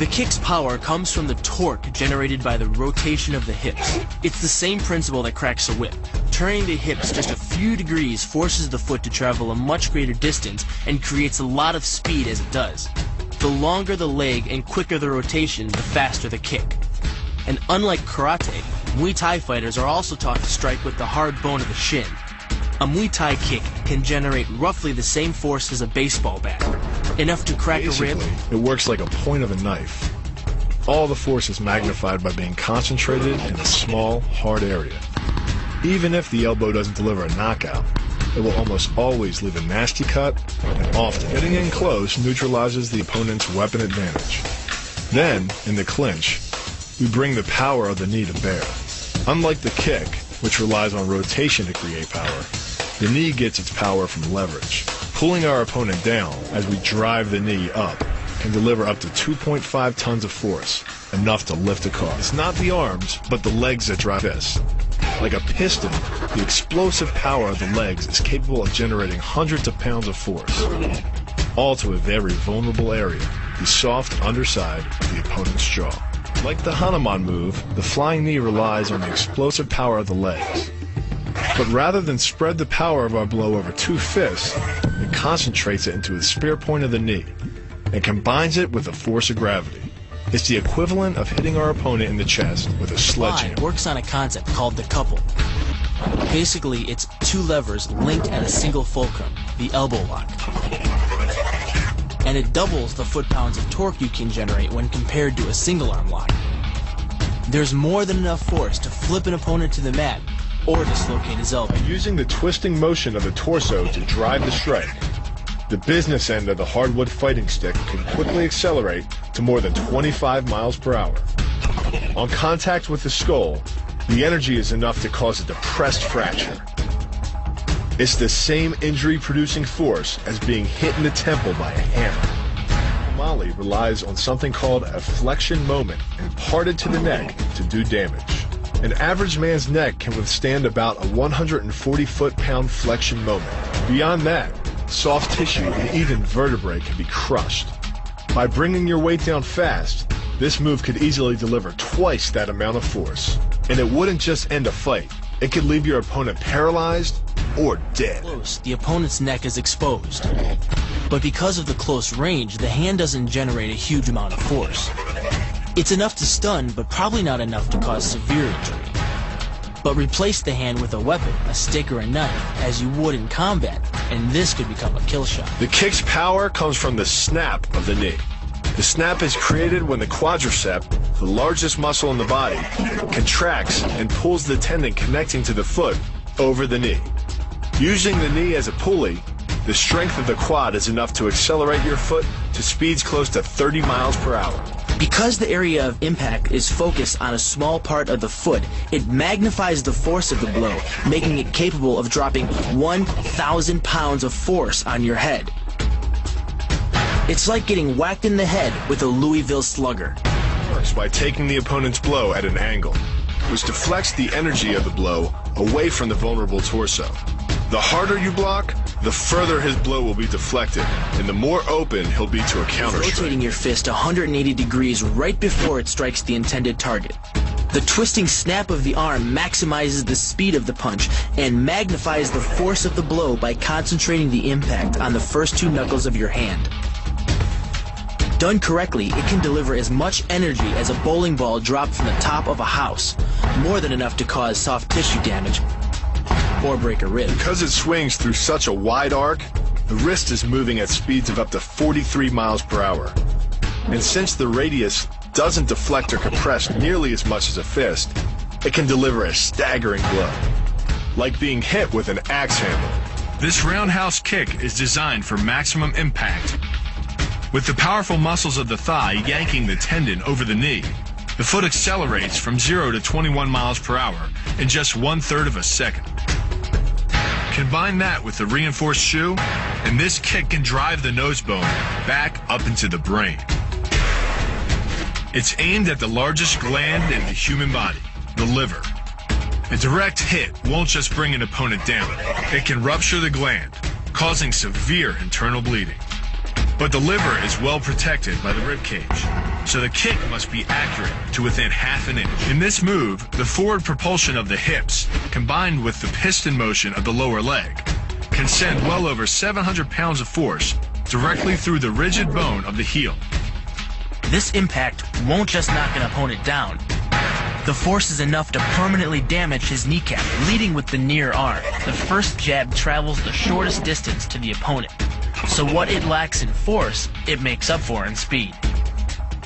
The kick's power comes from the torque generated by the rotation of the hips. It's the same principle that cracks a whip. Turning the hips just a few degrees forces the foot to travel a much greater distance and creates a lot of speed as it does. The longer the leg and quicker the rotation, the faster the kick. And unlike karate, Muay Thai fighters are also taught to strike with the hard bone of the shin. A Muay Thai kick can generate roughly the same force as a baseball bat, enough to crack a rib. It works like a point of a knife. All the force is magnified by being concentrated in a small, hard area. Even if the elbow doesn't deliver a knockout, it will almost always leave a nasty cut, and often getting in close neutralizes the opponent's weapon advantage. Then, in the clinch, we bring the power of the knee to bear. Unlike the kick, which relies on rotation to create power, the knee gets its power from leverage. Pulling our opponent down as we drive the knee up can deliver up to 2.5 tons of force, enough to lift a car. It's not the arms, but the legs that drive this. Like a piston, the explosive power of the legs is capable of generating hundreds of pounds of force, all to a very vulnerable area, the soft underside of the opponent's jaw. Like the Hanuman move, the flying knee relies on the explosive power of the legs. But rather than spread the power of our blow over two fists, it concentrates it into the spear point of the knee and combines it with the force of gravity. It's the equivalent of hitting our opponent in the chest with a sledgehammer. Works on a concept called the couple. Basically, it's two levers linked at a single fulcrum, the elbow lock. And it doubles the foot-pounds of torque you can generate when compared to a single-arm lock. There's more than enough force to flip an opponent to the mat or dislocate his elbow. Using the twisting motion of the torso to drive the strike, the business end of the hardwood fighting stick can quickly accelerate to more than 25 miles per hour. On contact with the skull, the energy is enough to cause a depressed fracture. It's the same injury-producing force as being hit in the temple by a hammer. Mali relies on something called a flexion moment imparted to the neck to do damage. An average man's neck can withstand about a 140 foot-pound flexion moment. Beyond that, soft tissue and even vertebrae can be crushed. By bringing your weight down fast, this move could easily deliver twice that amount of force. And it wouldn't just end a fight. It could leave your opponent paralyzed or dead. Close, the opponent's neck is exposed. But because of the close range, the hand doesn't generate a huge amount of force. It's enough to stun, but probably not enough to cause severe injury. But replace the hand with a weapon, a stick or a knife, as you would in combat, and this could become a kill shot. The kick's power comes from the snap of the knee. The snap is created when the quadricep, the largest muscle in the body, contracts and pulls the tendon connecting to the foot over the knee. Using the knee as a pulley, the strength of the quad is enough to accelerate your foot to speeds close to 30 miles per hour. Because the area of impact is focused on a small part of the foot, it magnifies the force of the blow, making it capable of dropping 1,000 pounds of force on your head. It's like getting whacked in the head with a Louisville slugger. It works by taking the opponent's blow at an angle, which deflects the energy of the blow away from the vulnerable torso. The harder you block, the further his blow will be deflected, and the more open he'll be to a counter-strike. Rotating your fist 180 degrees right before it strikes the intended target. The twisting snap of the arm maximizes the speed of the punch and magnifies the force of the blow by concentrating the impact on the first two knuckles of your hand. Done correctly, it can deliver as much energy as a bowling ball dropped from the top of a house, more than enough to cause soft tissue damage or break a rib. Because it swings through such a wide arc, the wrist is moving at speeds of up to 43 miles per hour. And since the radius doesn't deflect or compress nearly as much as a fist, it can deliver a staggering blow, like being hit with an axe handle. This roundhouse kick is designed for maximum impact. With the powerful muscles of the thigh yanking the tendon over the knee, the foot accelerates from 0 to 21 miles per hour in just 1/3 of a second. Combine that with the reinforced shoe, and this kick can drive the nose bone back up into the brain. It's aimed at the largest gland in the human body, the liver. A direct hit won't just bring an opponent down. It can rupture the gland, causing severe internal bleeding. But the liver is well protected by the rib cage. so the kick must be accurate to within half an inch. In this move, the forward propulsion of the hips, combined with the piston motion of the lower leg, can send well over 700 pounds of force directly through the rigid bone of the heel. This impact won't just knock an opponent down. The force is enough to permanently damage his kneecap, leading with the near arm. The first jab travels the shortest distance to the opponent, so what it lacks in force, it makes up for in speed.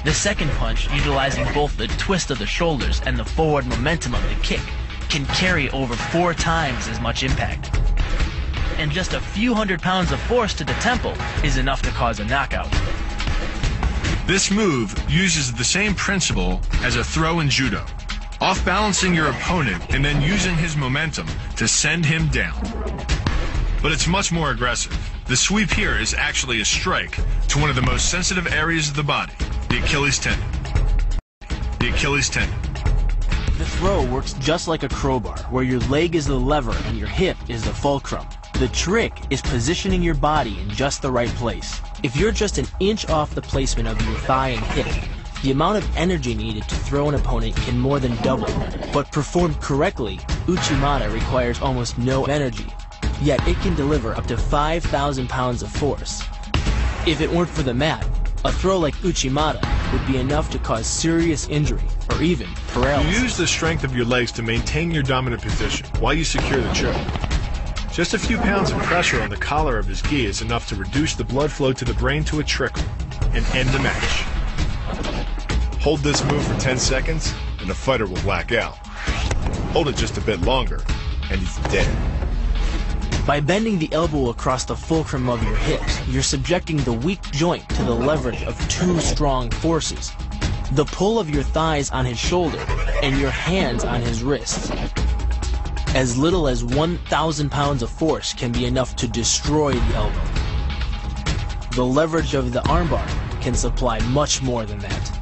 The second punch, utilizing both the twist of the shoulders and the forward momentum of the kick, can carry over 4 times as much impact. And just a few hundred pounds of force to the temple is enough to cause a knockout. This move uses the same principle as a throw in judo, off-balancing your opponent and then using his momentum to send him down. But it's much more aggressive. The sweep here is actually a strike to one of the most sensitive areas of the body, the Achilles tendon. The Achilles tendon. The throw works just like a crowbar, where your leg is the lever and your hip is the fulcrum. The trick is positioning your body in just the right place. If you're just an inch off the placement of your thigh and hip, the amount of energy needed to throw an opponent can more than double. But performed correctly, Uchimata requires almost no energy, yet it can deliver up to 5,000 pounds of force. If it weren't for the mat, a throw like Uchimata would be enough to cause serious injury, or even paralysis. You use the strength of your legs to maintain your dominant position while you secure the choke. Just a few pounds of pressure on the collar of his gi is enough to reduce the blood flow to the brain to a trickle and end the match. Hold this move for 10 seconds and the fighter will black out. Hold it just a bit longer and he's dead. By bending the elbow across the fulcrum of your hips, you're subjecting the weak joint to the leverage of 2 strong forces: the pull of your thighs on his shoulder and your hands on his wrists. As little as 1,000 pounds of force can be enough to destroy the elbow. The leverage of the armbar can supply much more than that.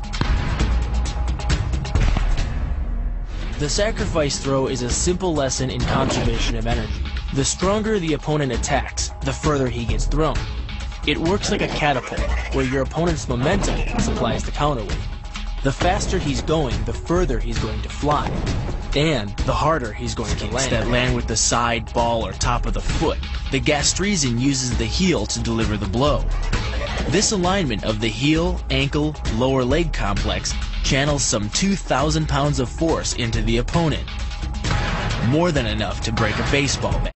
The sacrifice throw is a simple lesson in conservation of energy. The stronger the opponent attacks, the further he gets thrown. It works like a catapult, where your opponent's momentum supplies the counterweight. The faster he's going, the further he's going to fly, and the harder he's going to land. That land with the side, ball, or top of the foot. The gastrizin uses the heel to deliver the blow. This alignment of the heel, ankle, lower leg complex channels some 2,000 pounds of force into the opponent. More than enough to break a baseball bat.